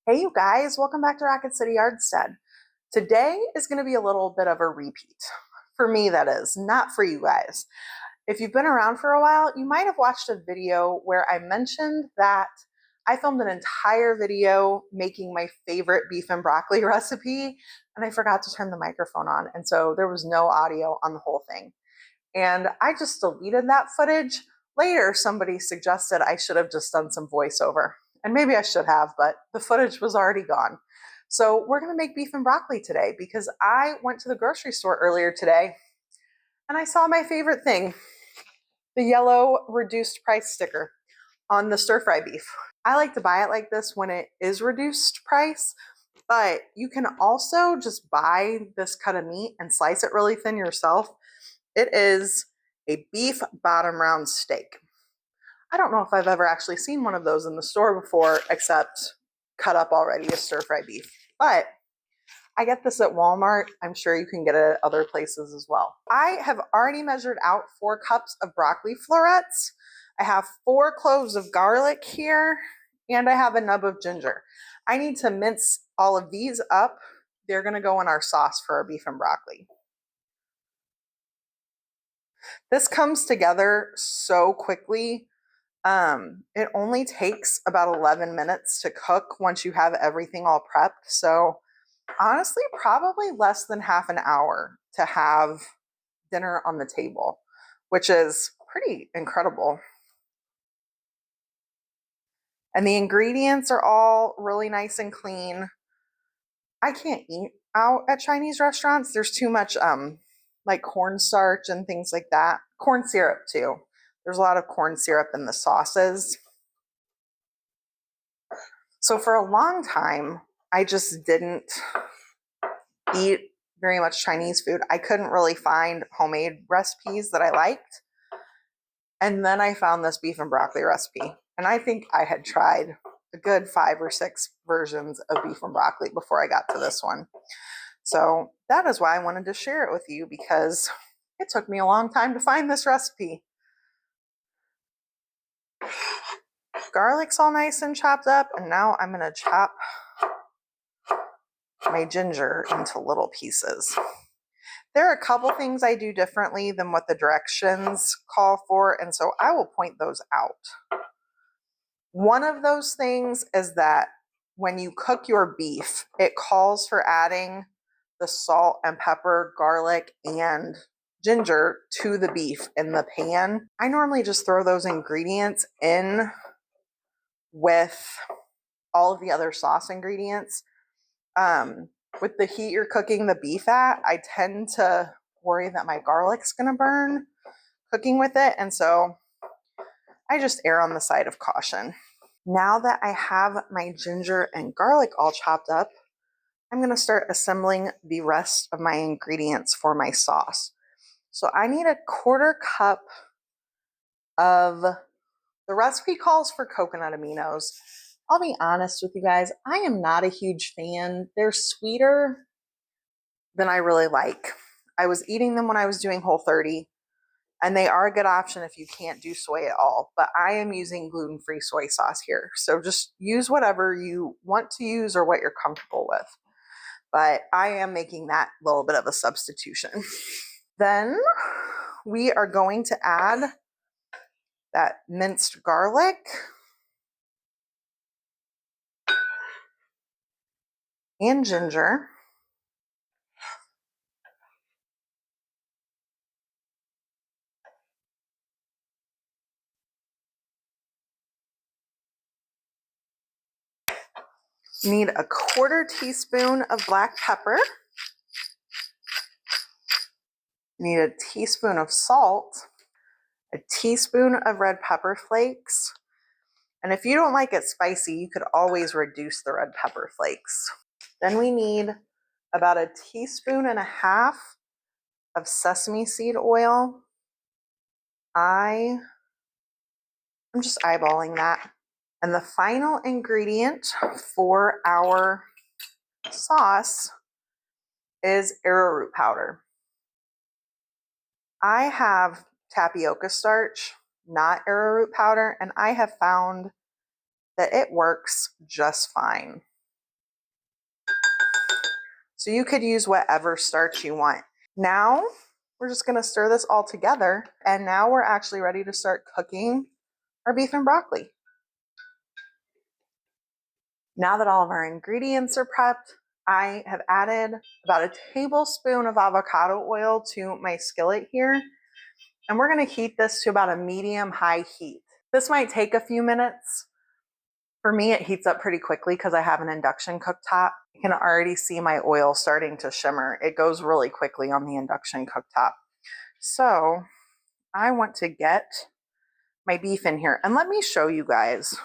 Hey you guys, welcome back to Rocket City Yardstead. Today is going to be a little bit of a repeat. For me, that is, not for you guys. If you've been around for a while, you might have watched a video where I mentioned that I filmed an entire video making my favorite beef and broccoli recipe, and I forgot to turn the microphone on, and so there was no audio on the whole thing. And I just deleted that footage. Later, somebody suggested I should have just done some voiceover. And maybe I should have, but the footage was already gone. So we're gonna make beef and broccoli today because I went to the grocery store earlier today and I saw my favorite thing, the yellow reduced price sticker on the stir fry beef. I like to buy it like this when it is reduced price, but you can also just buy this cut of meat and slice it really thin yourself. It is a beef bottom round steak. I don't know if I've ever actually seen one of those in the store before, except cut up already as stir fry beef. But I get this at Walmart. I'm sure you can get it at other places as well. I have already measured out 4 cups of broccoli florets. I have 4 cloves of garlic here, and I have a nub of ginger. I need to mince all of these up. They're gonna go in our sauce for our beef and broccoli. This comes together so quickly. It only takes about 11 minutes to cook once you have everything all prepped. So honestly, probably less than half an hour to have dinner on the table, which is pretty incredible. And the ingredients are all really nice and clean. I can't eat out at Chinese restaurants. There's too much like cornstarch and things like that. Corn syrup too. There's a lot of corn syrup in the sauces. So for a long time, I just didn't eat very much Chinese food. I couldn't really find homemade recipes that I liked. And then I found this beef and broccoli recipe. And I think I had tried a good 5 or 6 versions of beef and broccoli before I got to this one. So that is why I wanted to share it with you, because it took me a long time to find this recipe. Garlic's all nice and chopped up, and now I'm going to chop my ginger into little pieces. There are a couple things I do differently than what the directions call for, and so I will point those out. One of those things is that when you cook your beef, it calls for adding the salt and pepper, garlic, and ginger to the beef in the pan. I normally just throw those ingredients in with all of the other sauce ingredients. With the heat you're cooking the beef at, I tend to worry that my garlic's gonna burn cooking with it, and so I just err on the side of caution. Now that I have my ginger and garlic all chopped up, I'm gonna start assembling the rest of my ingredients for my sauce. So I need a 1/4 cup of, the recipe calls for coconut aminos. I'll be honest with you guys, I am not a huge fan. They're sweeter than I really like. I was eating them when I was doing Whole30, and they are a good option if you can't do soy at all, but I am using gluten-free soy sauce here. So just use whatever you want to use or what you're comfortable with. But I am making that little bit of a substitution. Then we are going to add that minced garlic. And ginger. You need a 1/4 teaspoon of black pepper. You need a teaspoon of salt, a teaspoon of red pepper flakes. And if you don't like it spicy, you could always reduce the red pepper flakes. Then we need about 1.5 teaspoons of sesame seed oil. I'm just eyeballing that. And the final ingredient for our sauce is arrowroot powder. I have tapioca starch, not arrowroot powder, and I have found that it works just fine. So you could use whatever starch you want. Now we're just gonna stir this all together, and now we're actually ready to start cooking our beef and broccoli. Now that all of our ingredients are prepped, I have added about a tablespoon of avocado oil to my skillet here, and we're gonna heat this to about a medium-high heat. This might take a few minutes. For me, it heats up pretty quickly because I have an induction cooktop. You can already see my oil starting to shimmer. It goes really quickly on the induction cooktop. So I want to get my beef in here. And let me show you guys,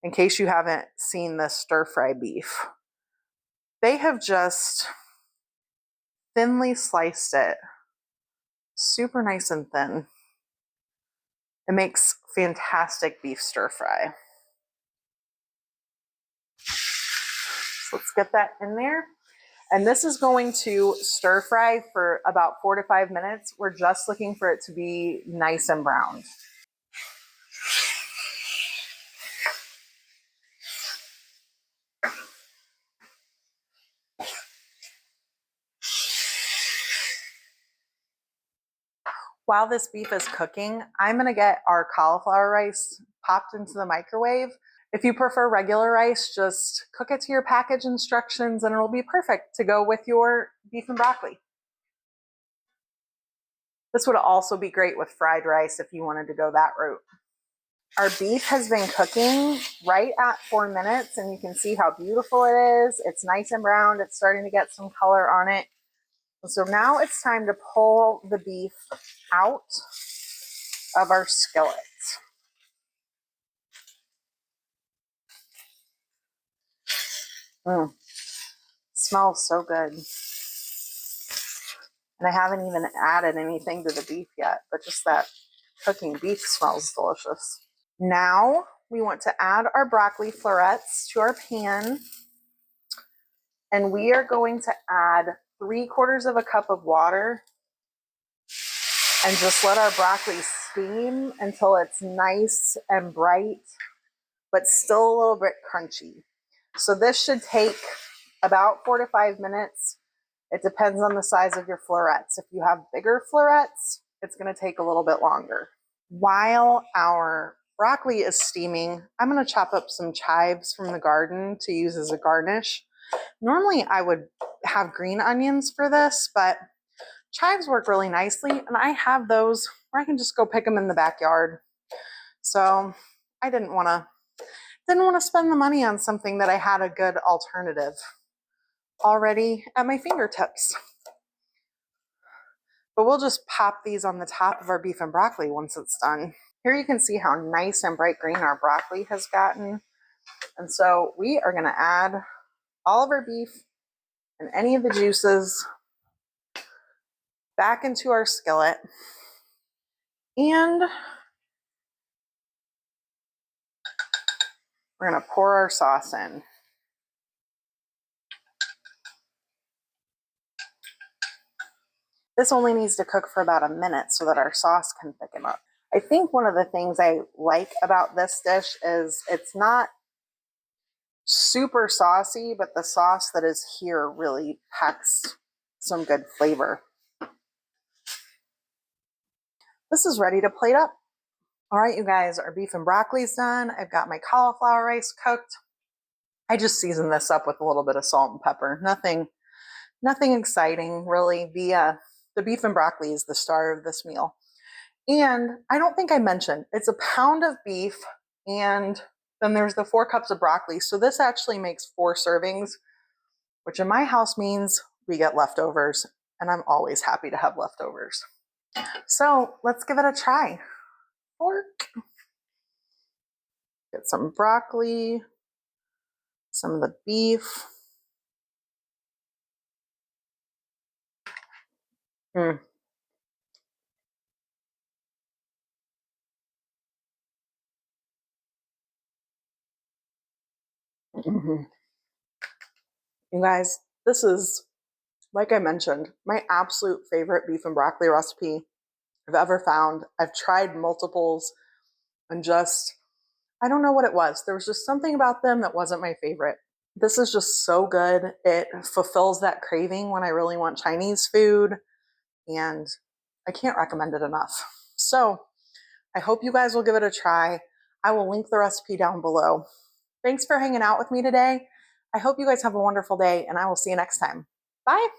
in case you haven't seen this stir fry beef. They have just thinly sliced it, super nice and thin. It makes fantastic beef stir fry. So let's get that in there. And this is going to stir fry for about 4 to 5 minutes. We're just looking for it to be nice and brown. While this beef is cooking, I'm gonna get our cauliflower rice popped into the microwave. If you prefer regular rice, just cook it to your package instructions and it'll be perfect to go with your beef and broccoli. This would also be great with fried rice if you wanted to go that route. Our beef has been cooking right at 4 minutes, and you can see how beautiful it is. It's nice and brown. It's starting to get some color on it. So now it's time to pull the beef out of our skillet. Smells so good. And I haven't even added anything to the beef yet, but just that cooking beef smells delicious. Now we want to add our broccoli florets to our pan. And we are going to add 3/4 of a cup of water and just let our broccoli steam until it's nice and bright, but still a little bit crunchy. So this should take about 4 to 5 minutes. It depends on the size of your florets. If you have bigger florets, it's going to take a little bit longer. While our broccoli is steaming, I'm going to chop up some chives from the garden to use as a garnish. Normally I would have green onions for this, but chives work really nicely, and I have those where I can just go pick them in the backyard. So I didn't want to spend the money on something that I had a good alternative already at my fingertips. But we'll just pop these on the top of our beef and broccoli once it's done. Here you can see how nice and bright green our broccoli has gotten. And so we are going to add all of our beef and any of the juices back into our skillet. And we're going to pour our sauce in. This only needs to cook for about a minute so that our sauce can thicken up. I think one of the things I like about this dish is it's not super saucy, but the sauce that is here really packs some good flavor. This is ready to plate up. All right, you guys, our beef and broccoli's done. I've got my cauliflower rice cooked. I just seasoned this up with a little bit of salt and pepper. Nothing exciting, really. The beef and broccoli is the star of this meal. And I don't think I mentioned, it's a pound of beef, and then there's the 4 cups of broccoli. So this actually makes 4 servings, which in my house means we get leftovers, and I'm always happy to have leftovers. So let's give it a try. Fork. Get some broccoli, some of the beef. Mm. Mm-hmm. You guys, this is, like I mentioned, my absolute favorite beef and broccoli recipe I've ever found. I've tried multiples and just, I don't know what it was. There was just something about them that wasn't my favorite. This is just so good. It fulfills that craving when I really want Chinese food, and I can't recommend it enough. So I hope you guys will give it a try. I will link the recipe down below. Thanks for hanging out with me today. I hope you guys have a wonderful day, and I will see you next time. Bye.